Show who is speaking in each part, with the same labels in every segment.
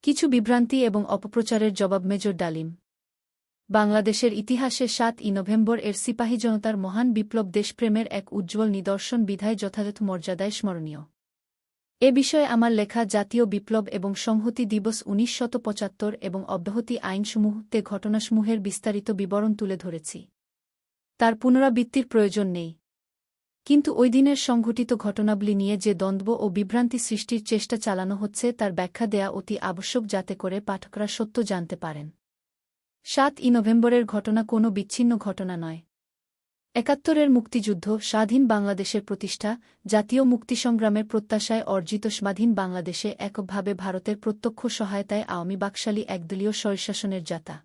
Speaker 1: কিছু বিভ্রান্তি এবং অপপ্রচারের জবাব মেজর ডালিম। বাংলাদেশের ইতিহাসে ৭ই নভেম্বর এর সিপাহী জনতার মহান বিপ্লব দেশপ্রেমের এক উজ্জ্বল নিদর্শন বিধায় যথাযথ মর্যাদায় স্মরণীয়। এ বিষয়ে আমার লেখা জাতীয় বিপ্লব এবং সংহতি দিবস ১৯৭৫ এবং অব্যাহতি আইনসমূহ-তে ঘটনাসমূহের বিস্তারিত বিবরণ তুলে ধরেছি। তার পুনরাবৃত্তির প্রয়োজন নেই। কিন্তু ওই দিনের সংঘটিত ঘটনাবলী নিয়ে যে দ্বন্দ্ব ও বিভ্রান্তি সৃষ্টির চেষ্টা চালানো হচ্ছে তার ব্যাখ্যা দেয়া অতি আবশ্যক যাতে করে পাঠকরা সত্য জানতে পারেন। ৭ই নভেম্বরের ঘটনা কোনো বিচ্ছিন্ন ঘটনা নয়। ৭১-এর মুক্তিযুদ্ধ, স্বাধীন বাংলাদেশের প্রতিষ্ঠা, জাতীয় মুক্তিসংগ্রামের প্রত্যাশায় অর্জিত স্বাধীন বাংলাদেশে এককভাবে ভারতের প্রত্যক্ষ সহায়তায় আওয়ামী বাকশালী একদলীয় স্বৈরশাসনের যাতা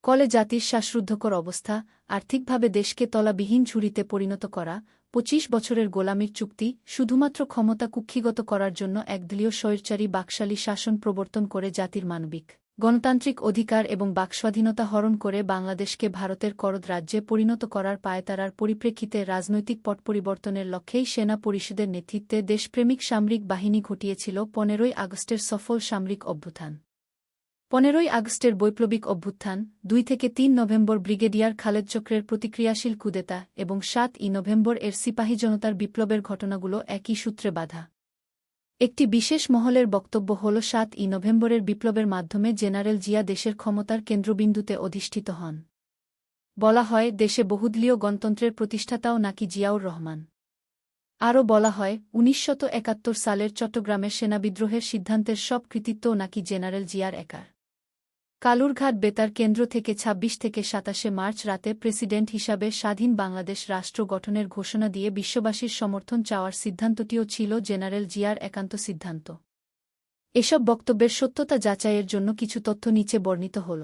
Speaker 1: কলে জাতির শ্বাসরুদ্ধকর অবস্থা, আর্থিকভাবে দেশকে তলাবিহীন ঝুড়িতে পরিণত করা, ২৫ বছরের গোলামির চুক্তি, শুধুমাত্র ক্ষমতা কুক্ষিগত করার জন্য একদলীয় স্বৈরচারী বাকশালী শাসন প্রবর্তন করে জাতির মানবিক, গণতান্ত্রিক অধিকার এবং বাকস্বাধীনতা হরণ করে বাংলাদেশকে ভারতের করদ রাজ্যে পরিণত করার পায়তারার পরিপ্রেক্ষিতে রাজনৈতিক পট পরিবর্তনের লক্ষ্যেই সেনা পরিষদের নেতৃত্বে দেশপ্রেমিক সামরিক বাহিনী ঘটিয়েছিল ১৫ই আগস্টের সফল সামরিক অভ্যুত্থান। ১৫ই আগস্টের বৈপ্লবিক অভ্যুত্থান, ২ থেকে ৩ নভেম্বর ব্রিগেডিয়ার খালেদ চক্রের প্রতিক্রিয়াশীল কুদেতা এবং ৭ই নভেম্বর এর সিপাহী জনতার বিপ্লবের ঘটনাগুলো একই সূত্রে বাঁধা। একটি বিশেষ মহলের বক্তব্য হল ৭ই নভেম্বরের বিপ্লবের মাধ্যমে জেনারেল জিয়া দেশের ক্ষমতার কেন্দ্রবিন্দুতে অধিষ্ঠিত হন। বলা হয় দেশে বহুদলীয় গণতন্ত্রের প্রতিষ্ঠাতাও নাকি জিয়াউর রহমান। আরও বলা হয় ১৯৭১ সালের চট্টগ্রামের সেনাবিদ্রোহের সিদ্ধান্তের সব কৃতিত্বও নাকি জেনারেল জিয়ার একার। কালুরঘাট বেতার কেন্দ্র থেকে ২৬ থেকে ২৭ মার্চ রাতে প্রেসিডেন্ট হিসাবে স্বাধীন বাংলাদেশ রাষ্ট্র গঠনের ঘোষণা দিয়ে বিশ্ববাসীর সমর্থন চাওয়ার সিদ্ধান্তটিও ছিল জেনারেল জিয়ার একান্ত সিদ্ধান্ত। এসব বক্তব্যের সত্যতা যাচাইয়ের জন্য কিছু তথ্য নিচে বর্ণিত হল।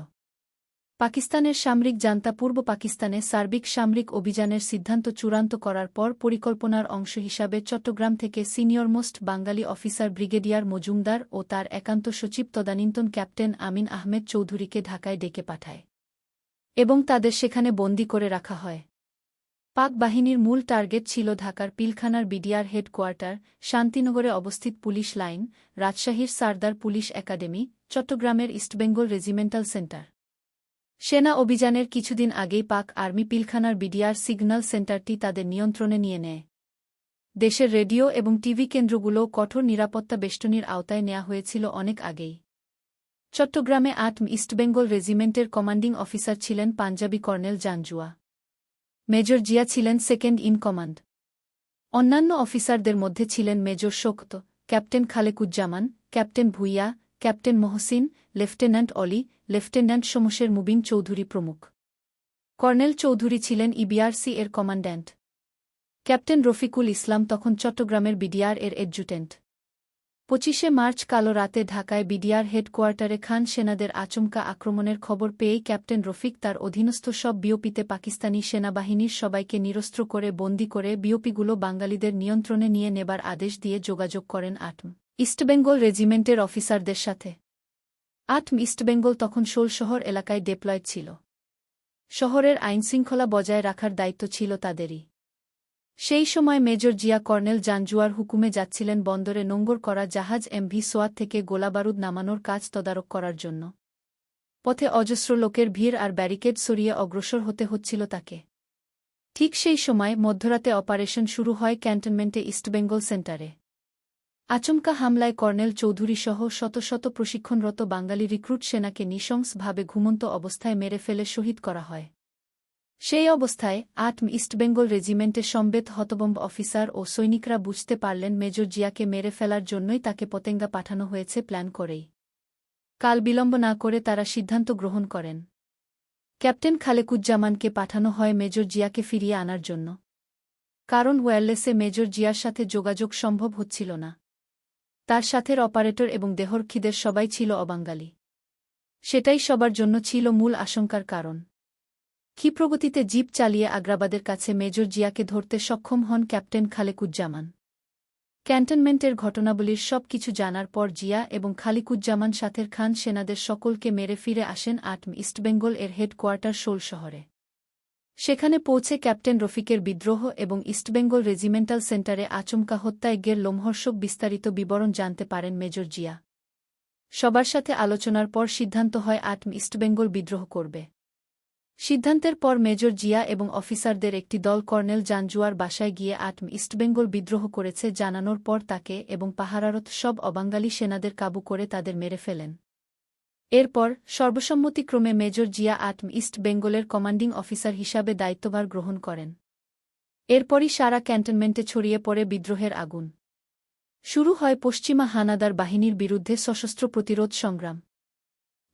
Speaker 1: পাকিস্তানের সামরিক জান্তা পূর্ব পাকিস্তানে সার্বিক সামরিক অভিযানের সিদ্ধান্ত চূড়ান্ত করার পর পরিকল্পনার অংশ হিসাবে চট্টগ্রাম থেকে সিনিয়রমোস্ট বাঙালি অফিসার ব্রিগেডিয়ার মজুমদার ও তার একান্ত সচিব তদানীন্তন ক্যাপ্টেন আমিন আহমেদ চৌধুরীকে ঢাকায় ডেকে পাঠায় এবং তাদের সেখানে বন্দী করে রাখা হয়। পাক বাহিনীর মূল টার্গেট ছিল ঢাকার পিলখানার বিডিআর হেডকোয়ার্টার, শান্তিনগরে অবস্থিত পুলিশ লাইন, রাজশাহীর সারদার পুলিশ একাডেমি, চট্টগ্রামের ইস্টবেঙ্গল রেজিমেন্টাল সেন্টার। সেনা অভিযানের কিছুদিন আগেই পাক আর্মি পিলখানার বিডিআর সিগন্যাল সেন্টারটি তাদের নিয়ন্ত্রণে নিয়ে নেয়। দেশের রেডিও এবং টিভি কেন্দ্রগুলোও কঠোর নিরাপত্তা বেষ্টনীর আওতায় নেওয়া হয়েছিল অনেক আগেই। চট্টগ্রামে ৮ম ইস্টবেঙ্গল রেজিমেন্টের কমান্ডিং অফিসার ছিলেন পাঞ্জাবি কর্নেল জাঞ্জুয়া। মেজর জিয়া ছিলেন সেকেন্ড ইন কমান্ড। অন্যান্য অফিসারদের মধ্যে ছিলেন major Shaukat, captain Khalequzzaman, captain Bhuiyan, captain Mohsin, lieutenant Oli, lieutenant Shamsher Mubin Chowdhury প্রমুখ। কর্নেল চৌধুরী ছিলেন ইবিআরসি এর কমান্ড্যান্ট। ক্যাপ্টেন রফিকুল ইসলাম তখন চট্টগ্রামের বিডিআর এর এডজুটেন্ট। ২৫ মার্চ কালো রাতে ঢাকায় বিডিআর হেডকোয়ার্টারে খান সেনাদের আচমকা আক্রমণের খবর পেয়েই ক্যাপ্টেন রফিক তার অধীনস্থ সব বিওপিতে পাকিস্তানি সেনাবাহিনীর সবাইকে নিরস্ত্র করে বন্দী করে বিওপিগুলো বাঙালিদের নিয়ন্ত্রণে নিয়ে নেবার আদেশ দিয়ে যোগাযোগ করেন ৮ম ইস্টবেঙ্গল রেজিমেন্টের অফিসারদের সাথে। ৮ম ইস্টবেঙ্গল তখন শোলশহর এলাকায় ডেপ্লয়েড ছিল। শহরের আইনশৃঙ্খলা বজায় রাখার দায়িত্ব ছিল তাদেরই। সেই সময় মেজর জিয়া কর্নেল জাঞ্জুয়ার হুকুমে যাচ্ছিলেন বন্দরে নোঙ্গর করা জাহাজ এমভি সোয়াত থেকে গোলাবারুদ নামানোর কাজ তদারক করার জন্য। পথে অজস্র লোকের ভিড় আর ব্যারিকেড সরিয়ে অগ্রসর হতে হচ্ছিল তাকে। ঠিক সেই সময় মধ্যরাতে অপারেশন শুরু হয় ক্যান্টনমেন্টে ইস্টবেঙ্গল সেন্টারে। আচমকা হামলায় কর্নেল চৌধুরীসহ শত শত প্রশিক্ষণরত বাঙালি রিক্রুট সেনাকে নৃশংসভাবে ঘুমন্ত অবস্থায় মেরে ফেলে শহীদ করা হয়। সেই অবস্থায় ৮ম ইস্টবেঙ্গল রেজিমেন্টের সম্বেত হতবম্ব অফিসার ও সৈনিকরা বুঝতে পারলেন মেজর জিয়াকে মেরে ফেলার জন্যই তাকে পতেঙ্গা পাঠানো হয়েছে প্ল্যান করেই। কাল বিলম্ব না করে তারা সিদ্ধান্ত গ্রহণ করেন। ক্যাপ্টেন খালেকুজ্জামানকে পাঠানো হয় মেজর জিয়াকে ফিরিয়ে আনার জন্য। কারণ ওয়্যারলেসে মেজর জিয়ার সাথে যোগাযোগ সম্ভব হচ্ছিল না। তার সাথের অপারেটর এবং দেহরক্ষীদের সবাই ছিল অবাঙালি। সেটাই সবার জন্য ছিল মূল আশঙ্কার কারণ। ক্ষিপ্রগতিতে জিপ চালিয়ে আগ্রাবাদের কাছে মেজর জিয়াকে ধরতে সক্ষম হন ক্যাপ্টেন খালেকুজ্জামান। ক্যান্টনমেন্টের ঘটনাবলীর সব কিছু জানার পর জিয়া এবং খালিকুজ্জামান সাথের খান সেনাদের সকলকে মেরে ফিরে আসেন ৮ম ইস্টবেঙ্গল এর হেডকোয়ার্টার শোলশহরে। সেখানে পৌঁছে ক্যাপ্টেন রফিকের বিদ্রোহ এবং ইস্টবেঙ্গল রেজিমেন্টাল সেন্টারে আচমকা হত্যাযজ্ঞের লোমহর্ষক বিস্তারিত বিবরণ জানতে পারেন মেজর জিয়া। সবার সাথে আলোচনার পর সিদ্ধান্ত হয় ইস্টবেঙ্গল বিদ্রোহ করবে। সিদ্ধান্তের পর মেজর জিয়া এবং অফিসারদের একটি দল কর্নেল জাঞ্জুয়ার বাসায় গিয়ে ইস্টবেঙ্গল বিদ্রোহ করেছে জানানোর পর তাকে এবং পাহারারত সব অবাঙ্গালী সেনাদের কাবু করে তাদের মেরে ফেলেন। এরপর সর্বসম্মতিক্রমে মেজর জিয়া ইস্ট বেঙ্গলের কমান্ডিং অফিসার হিসাবে দায়িত্বভার গ্রহণ করেন। এরপরই সারা ক্যান্টনমেন্টে ছড়িয়ে পড়ে বিদ্রোহের আগুন। শুরু হয় পশ্চিমা হানাদার বাহিনীর বিরুদ্ধে সশস্ত্র প্রতিরোধ সংগ্রাম।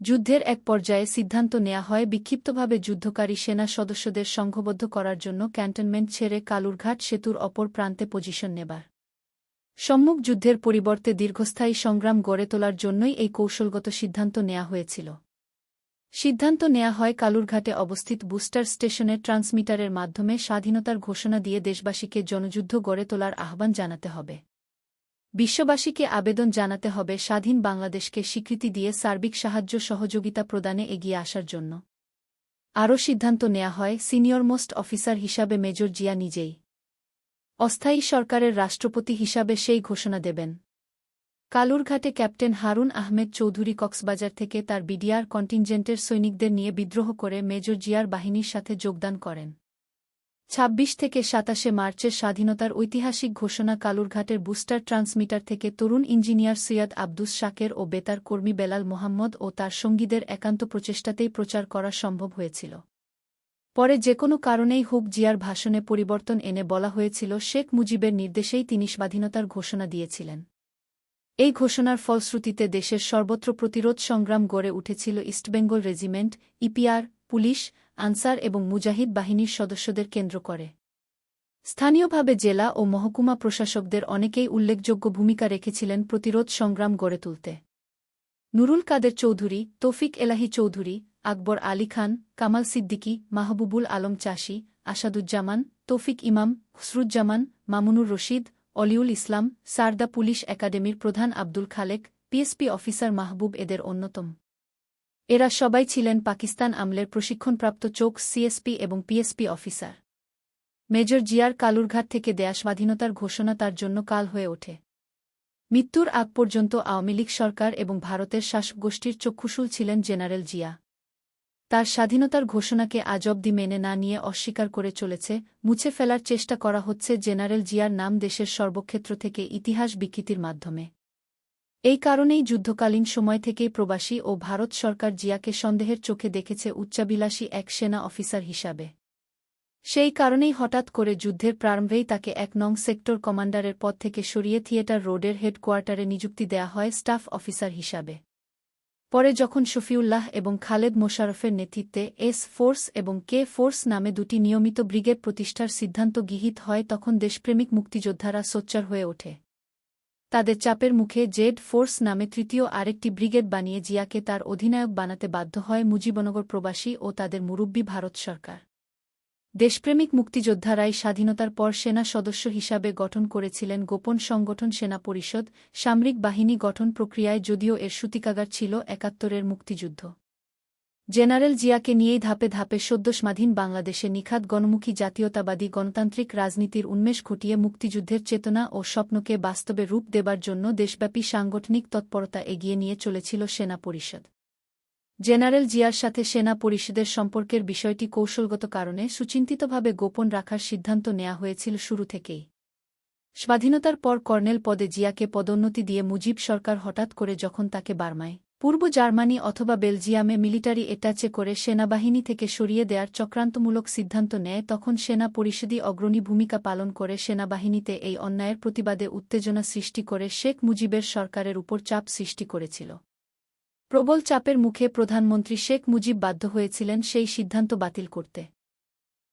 Speaker 1: যুদ্ধের এক পর্যায়ে সিদ্ধান্ত নেওয়া হয় বিক্ষিপ্তভাবে যুদ্ধকারী সেনা সদস্যদের সংঘবদ্ধ করার জন্য ক্যান্টনমেন্ট ছেড়ে কালুরঘাট সেতুর অপর প্রান্তে পজিশন নেবার। সম্মুখ যুদ্ধের পরিবর্তে দীর্ঘস্থায়ী সংগ্রাম গড়ে তোলার জন্যই এই কৌশলগত সিদ্ধান্ত নেওয়া হয়েছিল। সিদ্ধান্ত নেওয়া হয় কালুরঘাটে অবস্থিত বুস্টার স্টেশনের ট্রান্সমিটারের মাধ্যমে স্বাধীনতার ঘোষণা দিয়ে দেশবাসীকে জনযুদ্ধ গড়ে তোলার আহ্বান জানাতে হবে। বিশ্ববাসীকে আবেদন জানাতে হবে স্বাধীন বাংলাদেশকে স্বীকৃতি দিয়ে সার্বিক সাহায্য সহযোগিতা প্রদানে এগিয়ে আসার জন্য। আরও সিদ্ধান্ত নেওয়া হয় সিনিয়র মোস্ট অফিসার হিসাবে মেজর জিয়া নিজেই অস্থায়ী সরকারের রাষ্ট্রপতি হিসাবে সেই ঘোষণা দেবেন। কালুরঘাটে ক্যাপ্টেন হারুন আহমেদ চৌধুরী কক্সবাজার থেকে তার বিডিআর কন্টিনজেন্টের সৈনিকদের নিয়ে বিদ্রোহ করে মেজর জিয়ার বাহিনীর সাথে যোগদান করেন। ২৬ থেকে ২৭ মার্চের স্বাধীনতার ঐতিহাসিক ঘোষণা কালুরঘাটের বুস্টার ট্রান্সমিটার থেকে তরুণ ইঞ্জিনিয়ার সৈয়দ আব্দুস শাকের ও বেতার কর্মী বেলাল মোহাম্মদ ও তার সঙ্গীদের একান্ত প্রচেষ্টাতেই প্রচার করা সম্ভব হয়েছিল। পরে যেকোনো কারণেই হোক জিয়ার ভাষণে পরিবর্তন এনে বলা হয়েছিল শেখ মুজিবের নির্দেশেই তিনি স্বাধীনতার ঘোষণা দিয়েছিলেন। এই ঘোষণার ফলশ্রুতিতে দেশের সর্বত্র প্রতিরোধ সংগ্রাম গড়ে উঠেছিল East Bengal regiment, EPR, police, answer এবং মুজাহিদ বাহিনীর সদস্যদের কেন্দ্র করে। স্থানীয়ভাবে জেলা ও মহকুমা প্রশাসকদের অনেকেই উল্লেখযোগ্য ভূমিকা রেখেছিলেন প্রতিরোধ সংগ্রাম গড়ে তুলতে। নুরুল কাদের চৌধুরী, তৌফিক এলাহী চৌধুরী, আকবর আলী খান, কামাল সিদ্দিকী, মাহবুবুল আলম চাষী, আসাদুজ্জামান, তৌফিক ইমাম, হুসরুজ্জামান, মামুনুর রশিদ, অলিউল ইসলাম, সারদা পুলিশ একাডেমির প্রধান আব্দুল খালেক, পিএসপি অফিসার মাহবুব এদের অন্যতম। এরা সবাই ছিলেন পাকিস্তান আমলের প্রশিক্ষণপ্রাপ্ত চোখ সিএসপি এবং পিএসপি অফিসার। মেজর জিয়ার কালুরঘাট থেকে দেয়া স্বাধীনতার ঘোষণা তার জন্য কাল হয়ে ওঠে। মৃত্যুর আগ পর্যন্ত আওয়ামী লীগ সরকার এবং ভারতের শাসকগোষ্ঠীর চক্ষুশূল ছিলেন জেনারেল জিয়া। তার স্বাধীনতার ঘোষণাকে আজ অবধি মেনে না নিয়ে অস্বীকার করে চলেছে, মুছে ফেলার চেষ্টা করা হচ্ছে জেনারেল জিয়ার নাম দেশের সর্বক্ষেত্র থেকে ইতিহাস বিকৃতির মাধ্যমে। এই কারণেই যুদ্ধকালীন সময় থেকেই প্রবাসী ও ভারত সরকার জিয়াকে সন্দেহের চোখে দেখেছে উচ্চাভিলাষী এক সেনা অফিসার হিসাবে। সেই কারণেই হঠাৎ করে যুদ্ধের প্রারম্ভেই তাকে ১ নং সেক্টর কমান্ডারের পদ থেকে সরিয়ে থিয়েটার রোডের হেডকোয়ার্টারে নিযুক্তি দেয়া হয় স্টাফ অফিসার হিসাবে। পরে যখন শফিউল্লাহ এবং খালেদ মোশাররফের নেতৃত্বে এস ফোর্স এবং কে ফোর্স নামে দুটি নিয়মিত ব্রিগেড প্রতিষ্ঠার সিদ্ধান্ত গৃহীত হয় তখন দেশপ্রেমিক মুক্তিযোদ্ধারা সোচ্চার হয়ে ওঠে। তাদের চাপের মুখে জেড ফোর্স নামে তৃতীয় আরেকটি ব্রিগেড বানিয়ে জিয়াকে তার অধিনায়ক বানাতে বাধ্য হয় মুজিবনগর প্রবাসী ও তাদের মুরব্বি ভারত সরকার। দেশপ্রেমিক মুক্তিযোদ্ধারাই স্বাধীনতার পর সেনা সদস্য হিসাবে গঠন করেছিলেন গোপন সংগঠন সেনা পরিষদ। সামরিক বাহিনী গঠন প্রক্রিয়ায় যদিও এর সূতিকাগার ছিল ৭১-এর মুক্তিযুদ্ধ। জেনারেল জিয়াকে নিয়েই ধাপে ধাপে সদ্য স্বাধীন বাংলাদেশে নিখাত গণমুখী জাতীয়তাবাদী গণতান্ত্রিক রাজনীতির উন্মেষ ঘটিয়ে মুক্তিযুদ্ধের চেতনা ও স্বপ্নকে বাস্তবে রূপ দেবার জন্য দেশব্যাপী সাংগঠনিক তৎপরতা এগিয়ে নিয়ে চলেছিল সেনা পরিষদ। জেনারেল জিয়ার সাথে সেনা পরিষদের সম্পর্কের বিষয়টি কৌশলগত কারণে সুচিন্তিতভাবে গোপন রাখার সিদ্ধান্ত নেওয়া হয়েছিল শুরু থেকেই। স্বাধীনতার পর কর্নেল পদে জিয়াকে পদোন্নতি দিয়ে মুজিব সরকার হঠাৎ করে যখন তাকে বার্মায়, পূর্ব জার্মানি অথবা বেলজিয়ামে মিলিটারি অ্যাটাচে করে সেনাবাহিনী থেকে সরিয়ে দেওয়ার চক্রান্তমূলক সিদ্ধান্ত নেয় তখন সেনা পরিষদই অগ্রণী ভূমিকা পালন করে সেনাবাহিনীতে এই অন্যায়ের প্রতিবাদে উত্তেজনা সৃষ্টি করে শেখ মুজিবের সরকারের উপর চাপ সৃষ্টি করেছিল। প্রবল চাপের মুখে প্রধানমন্ত্রী শেখ মুজিব বাধ্য হয়েছিলেন সেই সিদ্ধান্ত বাতিল করতে।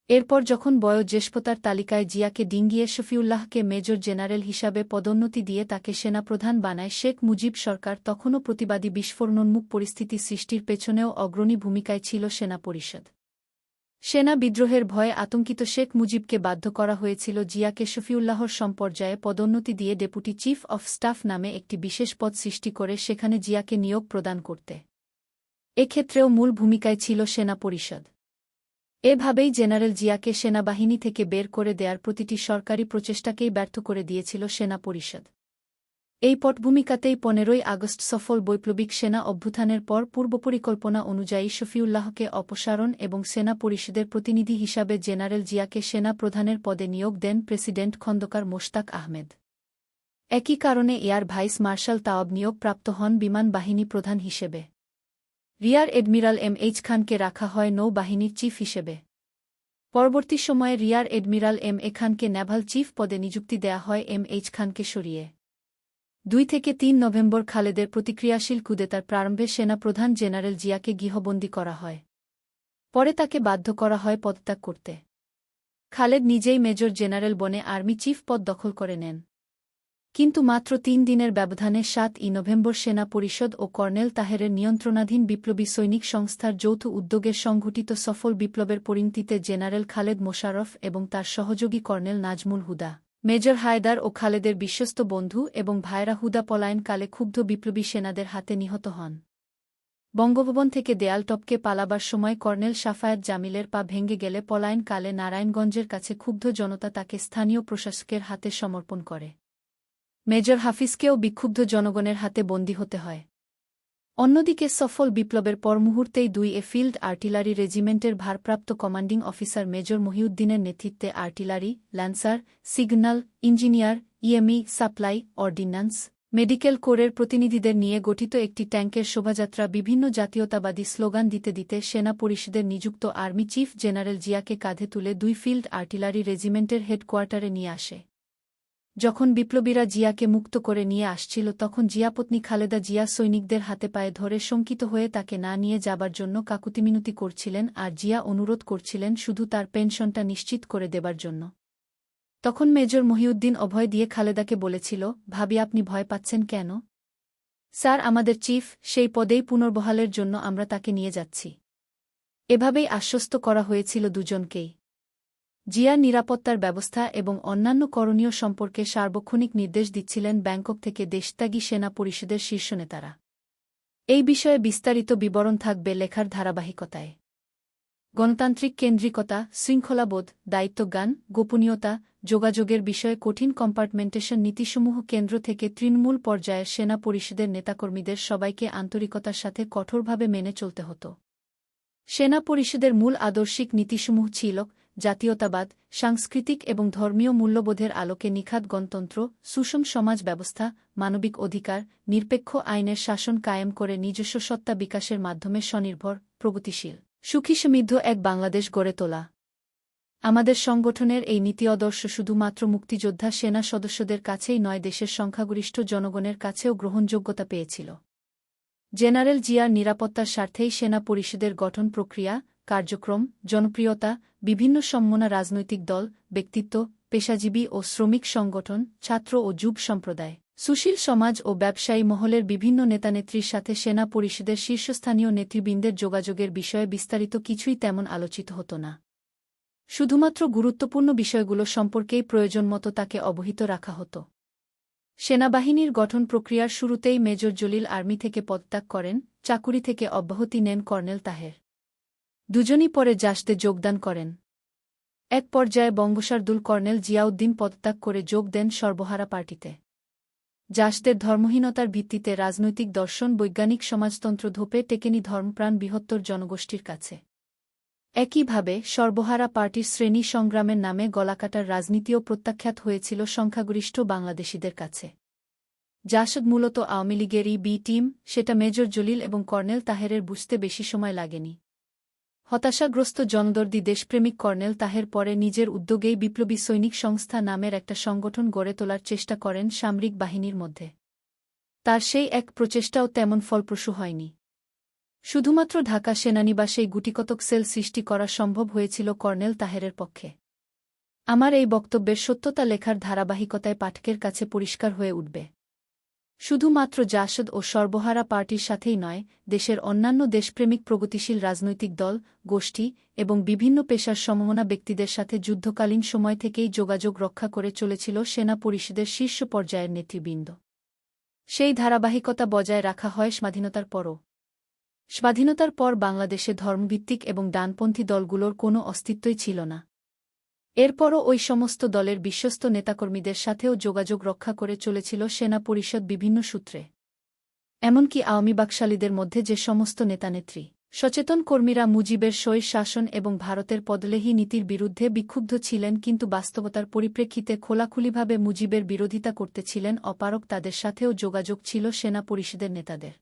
Speaker 1: এরপর যখন বয়োজ্যেষ্ঠতার তালিকায় জিয়াকে ডিঙ্গিয়ে শফিউল্লাহকে মেজর জেনারেল হিসাবে পদোন্নতি দিয়ে তাকে সেনাপ্রধান বানায় শেখ মুজিব সরকার তখনও প্রতিবাদী বিস্ফোরণোন্মুখ পরিস্থিতি সৃষ্টির পেছনেও অগ্রণী ভূমিকায় ছিল সেনা পরিষদ। সেনা বিদ্রোহের ভয়ে আতঙ্কিত শেখ মুজিবকে বাধ্য করা হয়েছিল জিয়াকে শফিউল্লাহর সম্পর্যায়ে পদোন্নতি দিয়ে ডেপুটি চিফ অফ স্টাফ নামে একটি বিশেষ পদ সৃষ্টি করে সেখানে জিয়াকে নিয়োগ প্রদান করতে। এক্ষেত্রেও মূল ভূমিকায় ছিল সেনা পরিষদ। এভাবেই জেনারেল জিয়াকে সেনাবাহিনী থেকে বের করে দেয়ার প্রতিটি সরকারি প্রচেষ্টাকেই ব্যর্থ করে দিয়েছিল সেনা পরিষদ। এই পটভূমিকাতেই 15ই আগস্ট সফল বৈপ্লবিক সেনা অভ্যুত্থানের পর পূর্বপরিকল্পনা অনুযায়ী শফিউল্লাহকে অপসারণ এবং সেনা পরিষদের প্রতিনিধি হিসাবে জেনারেল জিয়াকে সেনা প্রধানের পদে নিয়োগ দেন প্রেসিডেন্ট খন্দকার মোশতাক আহমেদ। একই কারণে এয়ার ভাইস মার্শাল তাওয়াব নিয়োগপ্রাপ্ত হন বিমান বাহিনী প্রধান হিসেবে। Rear admiral M H. খানকে রাখা হয় নৌবাহিনীর চিফ হিসেবে। পরবর্তী সময়ে রিয়ার এডমিরাল এম.এ. খানকে নেভাল চিফ পদে নিযুক্তি দেয়া হয় এম.এইচ. খানকে সরিয়ে। 2 থেকে 3 নভেম্বর খালেদের প্রতিক্রিয়াশীল কুদেতার প্রারম্ভে সেনা প্রধান জেনারেল জিয়াকে গৃহবন্দী করা হয়। পরে তাকে বাধ্য করা হয় পদত্যাগ করতে। খালেদ নিজেই মেজর জেনারেল বনে আর্মি চিফ পদ দখল করে নেন। কিন্তু মাত্র 3 দিনের ব্যবধানে 7ই নভেম্বর সেনা পরিষদ ও কর্নেল তাহেরের নিয়ন্ত্রণাধীন বিপ্লবী সৈনিক সংস্থার যৌথ উদ্যোগে সংঘটিত সফল বিপ্লবের পরিণতিতে জেনারেল খালেদ মোশাররফ এবং তার সহযোগী কর্নেল নাজমুল হুদা, মেজর হায়দার ও খালেদের বিশ্বস্ত বন্ধু এবং ভাইরা হুদা পলায়নকালে ক্ষুব্ধ বিপ্লবী সেনাদের হাতে নিহত হন। বঙ্গভবন থেকে দেয়াল টপকে পালাবার সময় কর্নেল শাফায়াত জামিলের পা ভেঙে গেলে পলায়নকালে নারায়ণগঞ্জের কাছে ক্ষুব্ধ জনতা তাকে স্থানীয় প্রশাসকের হাতে সমর্পণ করে। মেজর হাফিজকেও বিক্ষুব্ধ জনগণের হাতে বন্দী হতে হয়। অন্যদিকে সফল বিপ্লবের পর মুহূর্তেই 2 ফিল্ড আর্টিলারি রেজিমেন্টের ভারপ্রাপ্ত কমান্ডিং অফিসার মেজর মহিউদ্দিনের নেতৃত্বে artillery, Lancer, signal, engineer, EME, supply, ordinance, medical কোরের প্রতিনিধিদের নিয়ে গঠিত একটি ট্যাঙ্কের শোভাযাত্রা বিভিন্ন জাতীয়তাবাদী স্লোগান দিতে দিতে সেনা পরিষদের নিযুক্ত আর্মি চিফ জেনারেল জিয়াকে কাঁধে তুলে 2 ফিল্ড আর্টিলারি রেজিমেন্টের হেডকোয়ার্টারে নিয়ে আসে। যখন বিপ্লবীরা জিয়াকে মুক্ত করে নিয়ে আসছিল তখন জিয়াপত্নী খালেদা জিয়া সৈনিকদের হাতে পায়ে ধরে শঙ্কিত হয়ে তাকে না নিয়ে যাবার জন্য কাকুতিমিনতি করছিলেন আর জিয়া অনুরোধ করছিলেন শুধু তার পেনশনটা নিশ্চিত করে দেবার জন্য। তখন মেজর মহিউদ্দিন অভয় দিয়ে খালেদাকে বলেছিল, ভাবি আপনি ভয় পাচ্ছেন কেন? স্যার আমাদের চিফ, সেই পদেই পুনর্বহালের জন্য আমরা তাকে নিয়ে যাচ্ছি। এভাবেই আশ্বস্ত করা হয়েছিল দুজনকেই। জিয়ার নিরাপত্তার ব্যবস্থা এবং অন্যান্য করণীয় সম্পর্কে সার্বক্ষণিক নির্দেশ দিচ্ছিলেন ব্যাংকক থেকে দেশত্যাগী সেনা পরিষদের শীর্ষ নেতারা। এই বিষয়ে বিস্তারিত বিবরণ থাকবে লেখার ধারাবাহিকতায়। গণতান্ত্রিক কেন্দ্রিকতা, শৃঙ্খলাবোধ, দায়িত্বজ্ঞান, গোপনীয়তা, যোগাযোগের বিষয়ে কঠিন কম্পার্টমেন্টেশন নীতিসমূহ কেন্দ্র থেকে তৃণমূল পর্যায়ের সেনা পরিষদের নেতাকর্মীদের সবাইকে আন্তরিকতার সাথে কঠোরভাবে মেনে চলতে হতো। সেনা পরিষদের মূল আদর্শিক নীতিসমূহ ছিল জাতীয়তাবাদ, সাংস্কৃতিক এবং ধর্মীয় মূল্যবোধের আলোকে নিখাত গণতন্ত্র, সুষম সমাজ ব্যবস্থা, মানবিক অধিকার, নিরপেক্ষ আইনের শাসন কায়েম করে নিজস্ব সত্তা বিকাশের মাধ্যমে স্বনির্ভর, প্রগতিশীল, সুখী সমৃদ্ধ এক বাংলাদেশ গড়ে তোলা। আমাদের সংগঠনের এই নীতি আদর্শ শুধুমাত্র মুক্তিযোদ্ধা সেনা সদস্যদের কাছেই নয়, দেশের সংখ্যাগরিষ্ঠ জনগণের কাছেও গ্রহণযোগ্যতা পেয়েছিল। জেনারেল জিয়ার নিরাপত্তার স্বার্থেই সেনা পরিষদের গঠন প্রক্রিয়া, কার্যক্রম, জনপ্রিয়তা, বিভিন্ন সম্মনা রাজনৈতিক দল, ব্যক্তিত্ব, পেশাজীবী ও শ্রমিক সংগঠন, ছাত্র ও যুব সম্প্রদায়, সুশীল সমাজ ও ব্যবসায়ী মহলের বিভিন্ন নেতানেত্রীর সাথে সেনা পরিষদের শীর্ষস্থানীয় নেতৃবৃন্দের যোগাযোগের বিষয়ে বিস্তারিত কিছুই তেমন আলোচিত হতো না। শুধুমাত্র গুরুত্বপূর্ণ বিষয়গুলো সম্পর্কেই প্রয়োজনমতো তাকে অবহিত রাখা হতো। সেনাবাহিনীর গঠন প্রক্রিয়ার শুরুতেই মেজর জলিল আর্মি থেকে পদত্যাগ করেন, চাকুরি থেকে অব্যাহতি নেন কর্নেল তাহের। দুজনই পরে জাসদে যোগদান করেন। এক পর্যায়ে বঙ্গসারদুল কর্নেল জিয়াউদ্দিন পদত্যাগ করে যোগ দেন সর্বহারা পার্টিতে। জাসদের ধর্মহীনতার ভিত্তিতে রাজনৈতিক দর্শন, বৈজ্ঞানিক সমাজতন্ত্র ধোপে টেকেনি ধর্মপ্রাণ বৃহত্তর জনগোষ্ঠীর কাছে। একইভাবে সর্বহারা পার্টির শ্রেণী সংগ্রামের নামে গলাকাটার রাজনীতিও প্রত্যাখ্যাত হয়েছিল সংখ্যাগরিষ্ঠ বাংলাদেশিদের কাছে। জাসদ মূলত আওয়ামী লীগেরই বি টিম, সেটা মেজর জলিল এবং কর্নেল তাহেরের বুঝতে বেশি সময় লাগেনি। হতাশাগ্রস্ত জনদর্দী দেশপ্রেমিক কর্নেল তাহের পরে নিজের উদ্যোগেই বিপ্লবী সৈনিক সংস্থা নামের একটা সংগঠন গড়ে তোলার চেষ্টা করেন সামরিক বাহিনীর মধ্যে। তার সেই এক প্রচেষ্টাও তেমন ফলপ্রসূ হয়নি। শুধুমাত্র ঢাকা সেনানিবাসেই গুটিকতক সেল সৃষ্টি করা সম্ভব হয়েছিল কর্নেল তাহেরের পক্ষে। আমার এই বক্তব্যের সত্যতা লেখার ধারাবাহিকতায় পাঠকের কাছে পরিষ্কার হয়ে উঠবে। শুধুমাত্র জাসদ ও সর্বহারা পার্টির সাথেই নয়, দেশের অন্যান্য দেশপ্রেমিক প্রগতিশীল রাজনৈতিক দল, গোষ্ঠী এবং বিভিন্ন পেশার সমমনা ব্যক্তিদের সাথে যুদ্ধকালীন সময় থেকেই যোগাযোগ রক্ষা করে চলেছিল সেনা পরিষদের শীর্ষ পর্যায়ের নেতৃবৃন্দ। সেই ধারাবাহিকতা বজায় রাখা হয় স্বাধীনতার পরও। স্বাধীনতার পর বাংলাদেশে ধর্মভিত্তিক এবং ডানপন্থী দলগুলোর কোনো অস্তিত্বই ছিল না। এরপরও ওই সমস্ত দলের বিশ্বস্ত নেতাকর্মীদের সাথেও যোগাযোগ রক্ষা করে চলেছিল সেনা পরিষদ বিভিন্ন সূত্রে। এমনকি আওয়ামী বাকশালীদের মধ্যে যে সমস্ত নেতানেত্রী সচেতন কর্মীরা মুজিবের স্বৈর শাসন এবং ভারতের পদলেহী নীতির বিরুদ্ধে বিক্ষুব্ধ ছিলেন কিন্তু বাস্তবতার পরিপ্রেক্ষিতে খোলাখুলিভাবে মুজিবের বিরোধিতা করতেছিলেন অপারক, তাদের সাথেও যোগাযোগ ছিল সেনা পরিষদের নেতাদের।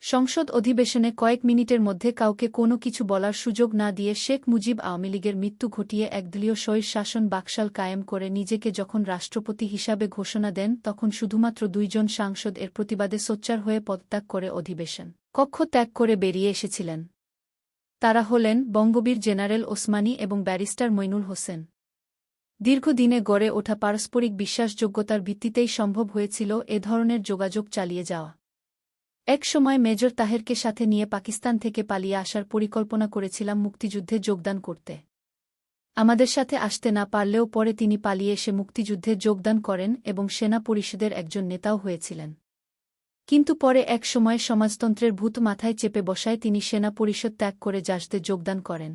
Speaker 1: সংসদ অধিবেশনে কয়েক মিনিটের মধ্যে কাউকে কোনো কিছু বলার সুযোগ না দিয়ে শেখ মুজিব আওয়ামী লীগের মৃত্যু ঘটিয়ে একদলীয় স্বৈর শাসন বাকশাল কায়েম করে নিজেকে যখন রাষ্ট্রপতি হিসাবে ঘোষণা দেন, তখন শুধুমাত্র 2 জন সাংসদ এর প্রতিবাদে সোচ্চার হয়ে পদত্যাগ করে অধিবেশন কক্ষ ত্যাগ করে বেরিয়ে এসেছিলেন। তারা হলেন বঙ্গবীর জেনারেল ওসমানী এবং ব্যারিস্টার মইনুল হোসেন। দীর্ঘদিনে গড়ে ওঠা পারস্পরিক বিশ্বাসযোগ্যতার ভিত্তিতেই সম্ভব হয়েছিল এ ধরনের যোগাযোগ চালিয়ে যাওয়া। এক সময় মেজর তাহেরকে সাথে নিয়ে পাকিস্তান থেকে পালিয়ে আসার পরিকল্পনা করেছিলাম মুক্তিযুদ্ধে যোগদান করতে। আমাদের সাথে আসতে না পারলেও পরে তিনি পালিয়ে এসে মুক্তিযুদ্ধে যোগদান করেন এবং সেনা পরিষদের একজন নেতাও হয়েছিলেন। কিন্তু পরে এক সময় সমাজতন্ত্রের ভূত মাথায় চেপে বসায় তিনি সেনা পরিষদ ত্যাগ করে জাসদে যোগদান করেন।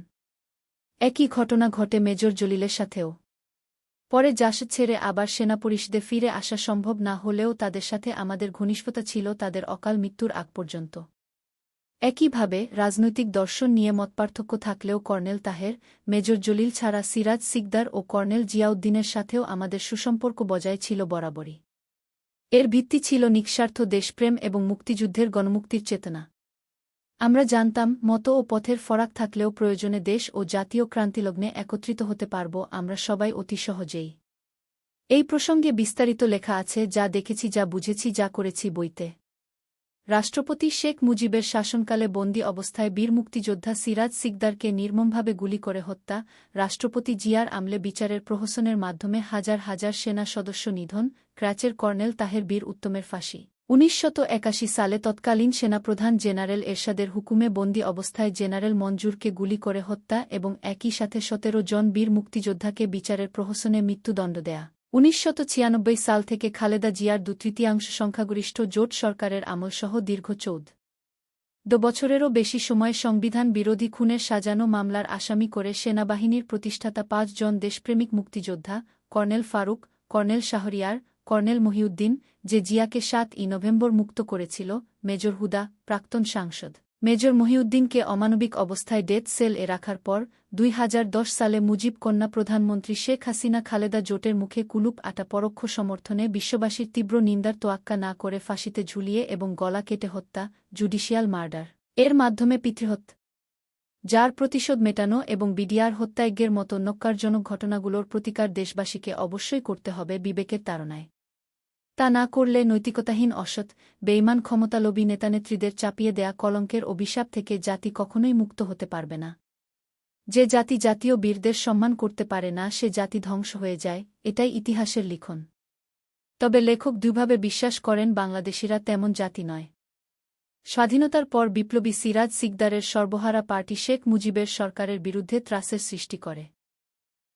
Speaker 1: একই ঘটনা ঘটে মেজর জলিলের সাথেও। পরে জাসদ ছেড়ে আবার সেনা পরিষদে ফিরে আসা সম্ভব না হলেও তাদের সাথে আমাদের ঘনিষ্ঠতা ছিল তাদের অকাল মৃত্যুর আগ পর্যন্ত। একইভাবে রাজনৈতিক দর্শন নিয়ে মতপার্থক্য থাকলেও কর্নেল তাহের, মেজর জলিল ছাড়া সিরাজ সিকদার ও কর্নেল জিয়াউদ্দিনের সাথেও আমাদের সুসম্পর্ক বজায় ছিল বরাবরই। এর ভিত্তি ছিল নিঃস্বার্থ দেশপ্রেম এবং মুক্তিযুদ্ধের গণমুক্তির চেতনা। আমরা জানতাম মত ও পথের ফরাক থাকলেও প্রয়োজনে দেশ ও জাতীয় ক্রান্তিলগ্নে একত্রিত হতে পারব আমরা সবাই অতি সহজেই। এই প্রসঙ্গে বিস্তারিত লেখা আছে, যা দেখেছি, যা বুঝেছি, যা করেছি বইতে। রাষ্ট্রপতি শেখ মুজিবের শাসনকালে বন্দী অবস্থায় বীর মুক্তিযোদ্ধা সিরাজ সিকদারকে নির্মমভাবে গুলি করে হত্যা, রাষ্ট্রপতি জিয়ার আমলে বিচারের প্রহসনের মাধ্যমে হাজার হাজার সেনা সদস্য নিধন, ক্র্যাচের কর্নেল তাহের বীর উত্তমের ফাঁসি, 1981 সালে তৎকালীন সেনাপ্রধান জেনারেল এরশাদের হুকুমে বন্দী অবস্থায় জেনারেল মঞ্জুরকে গুলি করে হত্যা এবং একই সাথে 17 জন বীর মুক্তিযোদ্ধাকে বিচারের প্রহসনে মৃত্যুদণ্ড দেয়া, 1996 সাল থেকে খালেদা জিয়ার 2/3 সংখ্যাগরিষ্ঠ জোট সরকারের আমলসহ দীর্ঘ 14 বছরেরও বেশি সময় সংবিধান বিরোধী খুনের সাজানো মামলার আসামি করে সেনাবাহিনীর প্রতিষ্ঠাতা 5 জন দেশপ্রেমিক মুক্তিযোদ্ধা, colonel Faruk, colonel Shahriar, colonel Mohiuddin, যে জিয়াকে 7ই নভেম্বর মুক্ত করেছিল, মেজর হুদা, প্রাক্তন সাংসদ মেজর মহিউদ্দিনকে অমানবিক অবস্থায় ডেথ সেল এ রাখার পর 2010 সালে মুজিব কন্যা প্রধানমন্ত্রী শেখ হাসিনা খালেদা জোটের মুখে কুলুপ আটা পরোক্ষ সমর্থনে বিশ্ববাসীর তীব্র নিন্দার তোয়াক্কা না করে ফাঁসিতে ঝুলিয়ে এবং গলা কেটে হত্যা, জুডিশিয়াল মার্ডার এর মাধ্যমে পিতৃহত্যা, যার প্রতিশোধ মেটানো এবং বিডিআর হত্যাযজ্ঞের মতো নক্কারজনক ঘটনাগুলোর প্রতিকার দেশবাসীকে অবশ্যই করতে হবে বিবেকের তাড়নায়। তা না করলে নৈতিকতাহীন, অসৎ, বেঈমান, ক্ষমতালোভী নেতানেত্রীদের চাপিয়ে দেয়া কলঙ্কের অভিশাপ থেকে জাতি কখনোই মুক্ত হতে পারবে না। যে জাতি জাতীয় বীরদের সম্মান করতে পারে না, সে জাতি ধ্বংস হয়ে যায়, এটাই ইতিহাসের লিখন। তবে লেখক দৃঢ়ভাবে বিশ্বাস করেন বাংলাদেশিরা তেমন জাতি নয়। স্বাধীনতার পর বিপ্লবী সিরাজ সিকদারের সর্বহারা পার্টি শেখ মুজিবের সরকারের বিরুদ্ধে ত্রাসের সৃষ্টি করে।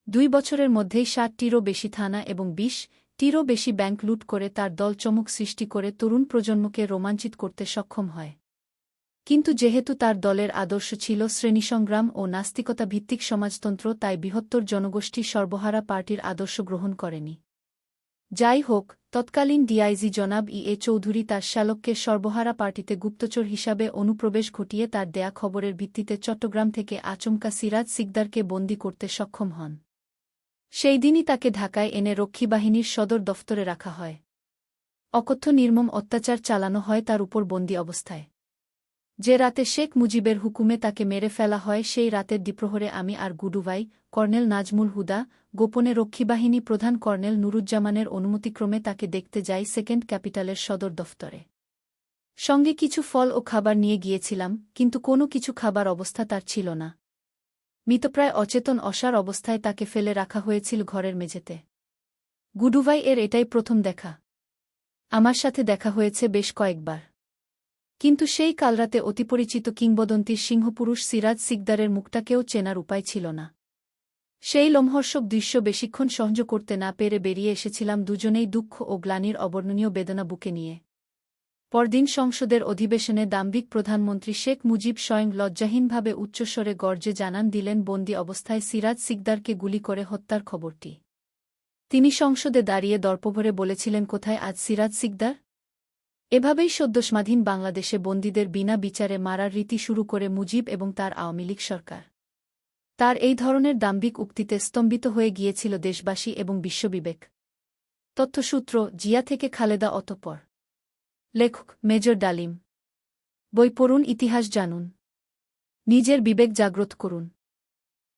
Speaker 1: 2 বছরের মধ্যেই 60টিরও বেশি থানা এবং 20টিরও বেশি ব্যাংক লুট করে তার দল চমক সৃষ্টি করে তরুণ প্রজন্মকে রোমাঞ্চিত করতে সক্ষম হয়। কিন্তু যেহেতু তার দলের আদর্শ ছিল শ্রেণীসংগ্রাম ও নাস্তিকতা ভিত্তিক সমাজতন্ত্র, তাই বৃহত্তর জনগোষ্ঠী সর্বহারা পার্টির আদর্শ গ্রহণ করেনি। যাই হোক, তৎকালীন ডিআইজি জনাব ই.এ. চৌধুরী তার শ্যালককে সর্বহারা পার্টিতে গুপ্তচর হিসাবে অনুপ্রবেশ ঘটিয়ে তার দেয়া খবরের ভিত্তিতে চট্টগ্রাম থেকে আচমকা সিরাজ সিকদারকে বন্দী করতে সক্ষম হন। সেই দিনই তাকে ঢাকায় এনে রক্ষীবাহিনীর সদর দফতরে রাখা হয়। অকথ্য নির্মম অত্যাচার চালানো হয় তার উপর বন্দী অবস্থায়। যে রাতে শেখ মুজিবের হুকুমে তাকে মেরে ফেলা হয়, সেই রাতের দ্বিপ্রহরে আমি আর গুডুভাই, কর্নেল নাজমুল হুদা, গোপনে রক্ষীবাহিনী প্রধান কর্নেল নুরুজ্জামানের অনুমতিক্রমে তাকে দেখতে যাই সেকেন্ড ক্যাপিটালের সদর দফতরে। সঙ্গে কিছু ফল ও খাবার নিয়ে গিয়েছিলাম, কিন্তু কোনো কিছু খাবার অবস্থা তার ছিল না। মৃতপ্রায় অচেতন অসাড় অবস্থায় তাকে ফেলে রাখা হয়েছিল ঘরের মেঝেতে। গুডুভাই এর এটাই প্রথম দেখা। আমার সাথে দেখা হয়েছে বেশ কয়েকবার, কিন্তু সেই কালরাতে অতিপরিচিত কিংবদন্তির সিংহপুরুষ সিরাজ সিকদারের মুখটাকেও চেনার উপায় ছিল না। সেই লোমহর্ষক দৃশ্য বেশিক্ষণ সহ্য করতে না পেরে বেরিয়ে এসেছিলাম দুজনেই, দুঃখ ও গ্লানির অবর্ণনীয় বেদনা বুকে নিয়ে। পরদিন সংসদের অধিবেশনে দাম্ভিক প্রধানমন্ত্রী শেখ মুজিব স্বয়ং লজ্জাহীনভাবে উচ্চস্বরে গর্জে জানান দিলেন বন্দী অবস্থায় সিরাজ সিকদারকে গুলি করে হত্যার খবরটি। তিনি সংসদে দাঁড়িয়ে দর্পভরে বলেছিলেন, কোথায় আজ সিরাজ সিকদার? এভাবেই সদ্যস্বাধীন বাংলাদেশে বন্দীদের বিনা বিচারে মারার রীতি শুরু করে মুজিব এবং তার আওয়ামী লীগ সরকার। তার এই ধরনের দাম্ভিক উক্তিতে স্তম্ভিত হয়ে গিয়েছিল দেশবাসী এবং বিশ্ববিবেক। তথ্যসূত্র: জিয়া থেকে খালেদা। অতঃপর লেখক মেজর ডালিম। বই পড়ুন, ইতিহাস জানুন, নিজের বিবেক জাগ্রত করুন।